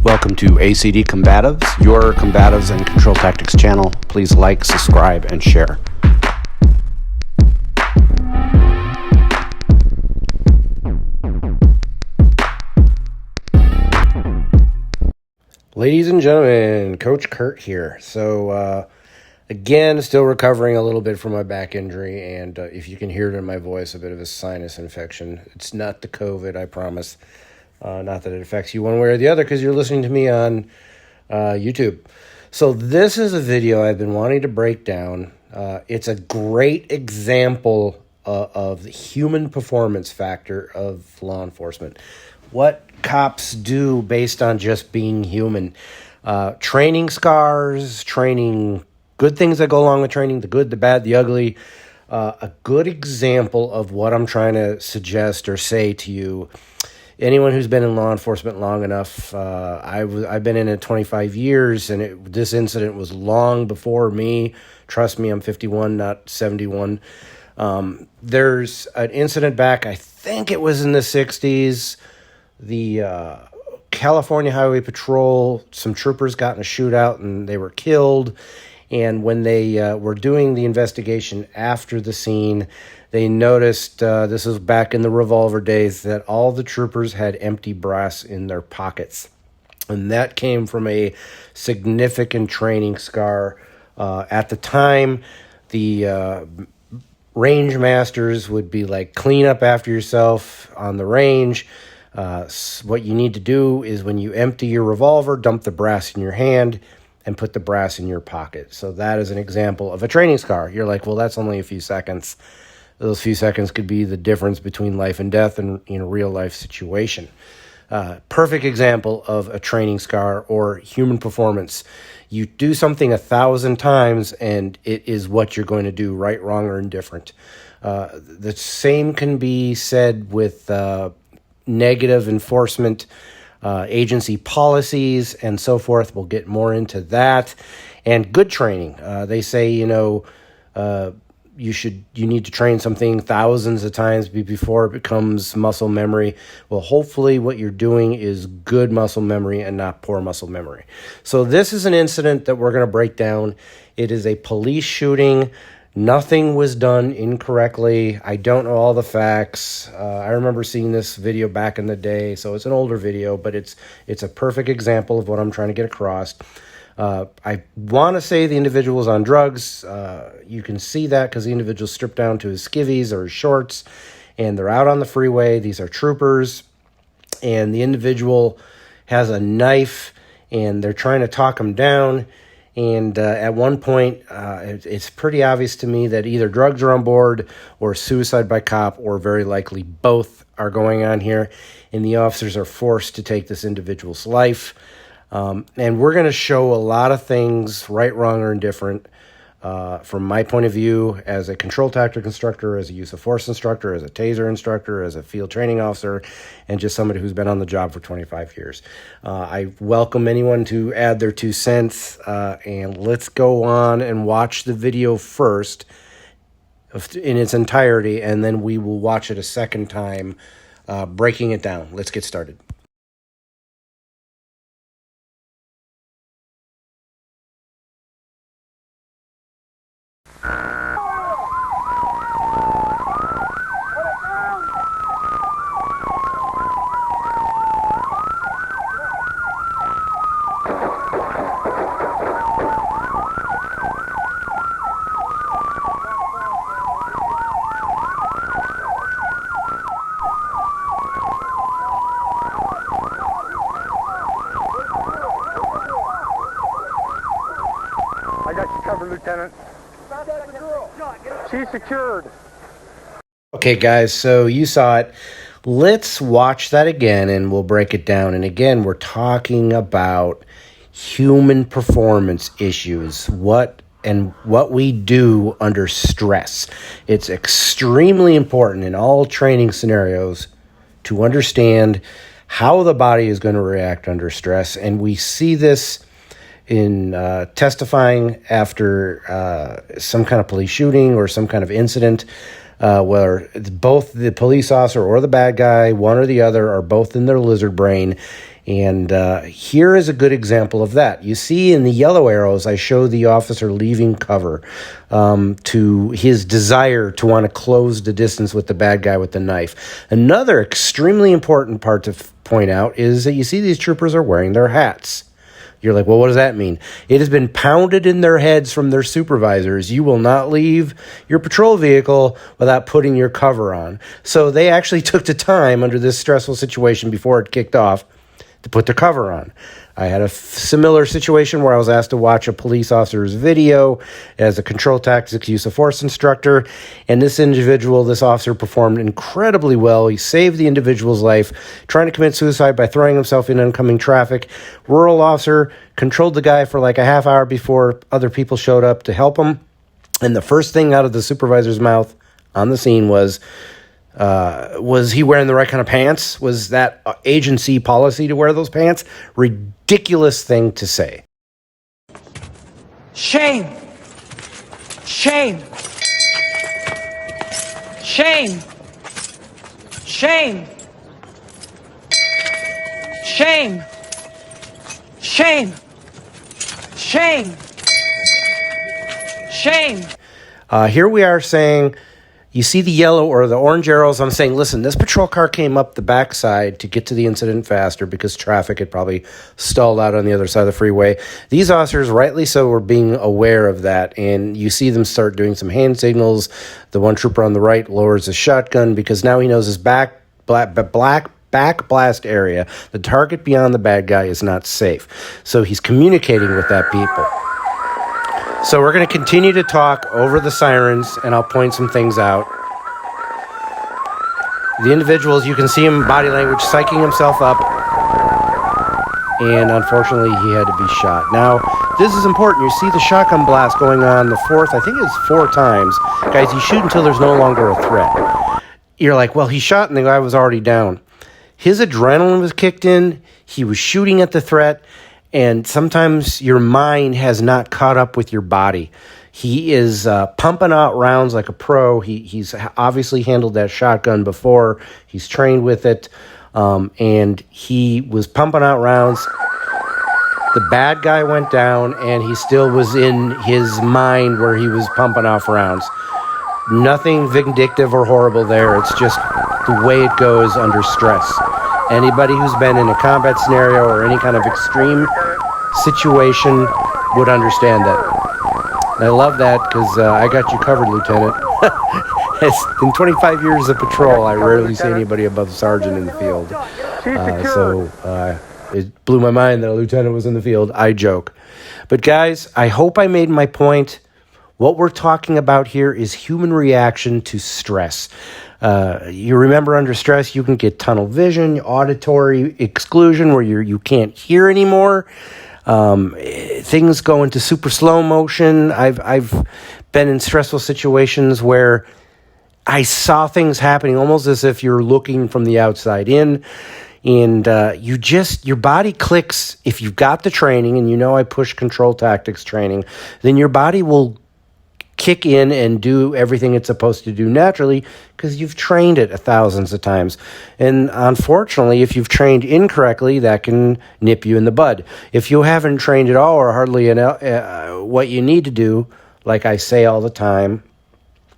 Welcome to ACD Combatives, your combatives and control tactics channel. Please like, subscribe, and share. Ladies and gentlemen, Coach Kurt here. So, again, still recovering a little bit from my back injury, and if you can hear it in my voice, a bit of a sinus infection. It's not the COVID, I promise. Not that it affects you one way or the other, because you're listening to me on YouTube. So this is a video I've been wanting to break down. It's a great example of the human performance factor of law enforcement. What cops do based on just being human. Training scars, training, good things that go along with training, the good, the bad, the ugly. A good example of what I'm trying to suggest or say to you. Anyone who's been in law enforcement long enough, I've been in it 25 years, and this incident was long before me. Trust me, I'm 51, not 71. There's an incident back, I think it was in the 60s. The California Highway Patrol, some troopers got in a shootout, and they were killed. And when they were doing the investigation after the scene, they noticed, this was back in the revolver days, that all the troopers had empty brass in their pockets. And that came from a significant training scar. At the time, the range masters would be like, clean up after yourself on the range. What you need to do is when you empty your revolver, dump the brass in your hand and put the brass in your pocket. So that is an example of a training scar. You're like, well, that's only a few seconds. Those few seconds could be the difference between life and death in a real life situation. Perfect example of a training scar or human performance. You do something 1,000 times and it is what you're going to do, right, wrong, or indifferent. The same can be said with negative enforcement agency policies and so forth. We'll get more into that. And good training. They say, you need to train something thousands of times before it becomes muscle memory. Well, hopefully what you're doing is good muscle memory and not poor muscle memory. So this is an incident that we're going to break down. It is a police shooting. Nothing was done incorrectly. I don't know all the facts. I remember seeing this video back in the day, so it's an older video, but it's a perfect example of what I'm trying to get across. I want to say the individual was on drugs. You can see that because the individual stripped down to his skivvies or his shorts, and they're out on the freeway. These are troopers, and the individual has a knife, and they're trying to talk him down. And at one point, it's pretty obvious to me that either drugs are on board or suicide by cop, or very likely both are going on here. And the officers are forced to take this individual's life. And we're going to show a lot of things, right, wrong, or indifferent, from my point of view as a control tactic instructor, as a use of force instructor, as a taser instructor, as a field training officer, and just somebody who's been on the job for 25 years. I welcome anyone to add their 2 cents, and let's go on and watch the video first in its entirety, and then we will watch it a second time, breaking it down. Let's get started. I got you covered, Lieutenant. She's secured. Okay, guys, so you saw it. Let's watch that again, and we'll break it down. And again, we're talking about human performance issues, what we do under stress. It's extremely important in all training scenarios to understand how the body is going to react under stress. And we see this in testifying after some kind of police shooting or some kind of incident where both the police officer or the bad guy, one or the other, are both in their lizard brain, And here is a good example of that. You see in the yellow arrows, I show the officer leaving cover to his desire to want to close the distance with the bad guy with the knife. Another extremely important part to point out is that you see these troopers are wearing their hats. You're like, well, what does that mean? It has been pounded in their heads from their supervisors. You will not leave your patrol vehicle without putting your cover on. So they actually took the time under this stressful situation before it kicked off to put their cover on. I had a similar situation where I was asked to watch a police officer's video as a control tactics use of force instructor, and this officer performed incredibly well. He saved the individual's life, trying to commit suicide by throwing himself in oncoming traffic. Rural officer controlled the guy for like a half hour before other people showed up to help him, and the first thing out of the supervisor's mouth on the scene was he wearing the right kind of pants? Was that agency policy to wear those pants? Ridiculous thing to say. Shame. Shame. Shame. Shame. Shame. Shame. Shame. Shame. Here we are saying, you see the yellow or the orange arrows. I'm saying, listen, this patrol car came up the backside to get to the incident faster because traffic had probably stalled out on the other side of the freeway. These officers, rightly so, were being aware of that, and you see them start doing some hand signals. The one trooper on the right lowers his shotgun because now he knows his back blast area, the target beyond the bad guy, is not safe. So he's communicating with that people. So we're going to continue to talk over the sirens, and I'll point some things out. The individuals, you can see him body language, psyching himself up, and unfortunately he had to be shot. Now, this is important. You see the shotgun blast going on the fourth, I think it's 4 times. Guys, you shoot until there's no longer a threat. You're like, well, he shot and the guy was already down. His adrenaline was kicked in. He was shooting at the threat. And sometimes your mind has not caught up with your body. He is pumping out rounds like a pro. He's obviously handled that shotgun before. He's trained with it. And he was pumping out rounds. The bad guy went down, and he still was in his mind where he was pumping off rounds. Nothing vindictive or horrible there. It's just the way it goes under stress. Anybody who's been in a combat scenario or any kind of extreme situation would understand that. And I love that because I got you covered, Lieutenant. In 25 years of patrol, I rarely see anybody above sergeant in the field. So it blew my mind that a lieutenant was in the field. I joke. But guys, I hope I made my point. What we're talking about here is human reaction to stress. You remember under stress, you can get tunnel vision, auditory exclusion where you can't hear anymore. Things go into super slow motion. I've been in stressful situations where I saw things happening almost as if you're looking from the outside in. And your body clicks. If you've got the training, and I push control tactics training, then your body will kick in and do everything it's supposed to do naturally because you've trained it thousands of times. And unfortunately, if you've trained incorrectly, that can nip you in the bud. If you haven't trained at all or hardly what you need to do, like I say all the time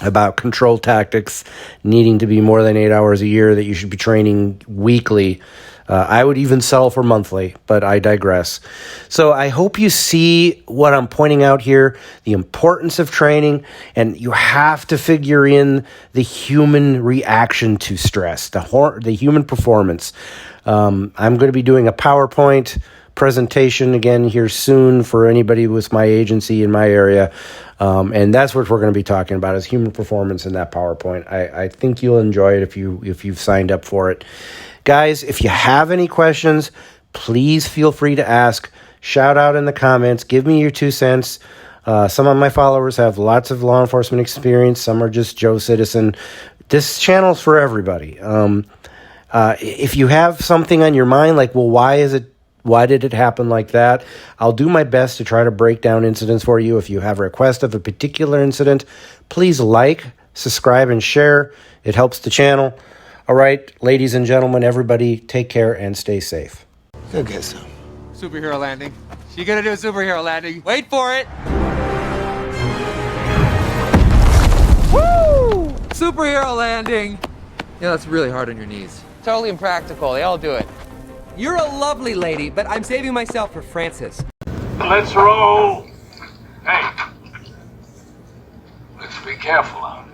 about control tactics needing to be more than 8 hours a year, that you should be training weekly. I would even settle for monthly, but I digress. So I hope you see what I'm pointing out here, the importance of training, and you have to figure in the human reaction to stress, the human performance. I'm going to be doing a PowerPoint presentation again here soon for anybody with my agency in my area. And that's what we're going to be talking about, is human performance in that PowerPoint. I think you'll enjoy it if you've signed up for it. Guys, if you have any questions, please feel free to ask. Shout out in the comments. Give me your 2 cents. Some of my followers have lots of law enforcement experience. Some are just Joe Citizen. This channel's for everybody. If you have something on your mind, like, well, why did it happen like that? I'll do my best to try to break down incidents for you. If you have a request of a particular incident, please like, subscribe, and share. It helps the channel. All right, ladies and gentlemen, everybody, take care and stay safe. Go get some. Superhero landing. She gonna do a superhero landing. Wait for it. Woo! Superhero landing. Yeah, that's really hard on your knees. Totally impractical. They all do it. You're a lovely lady, but I'm saving myself for Francis. Let's roll. Hey, let's be careful out.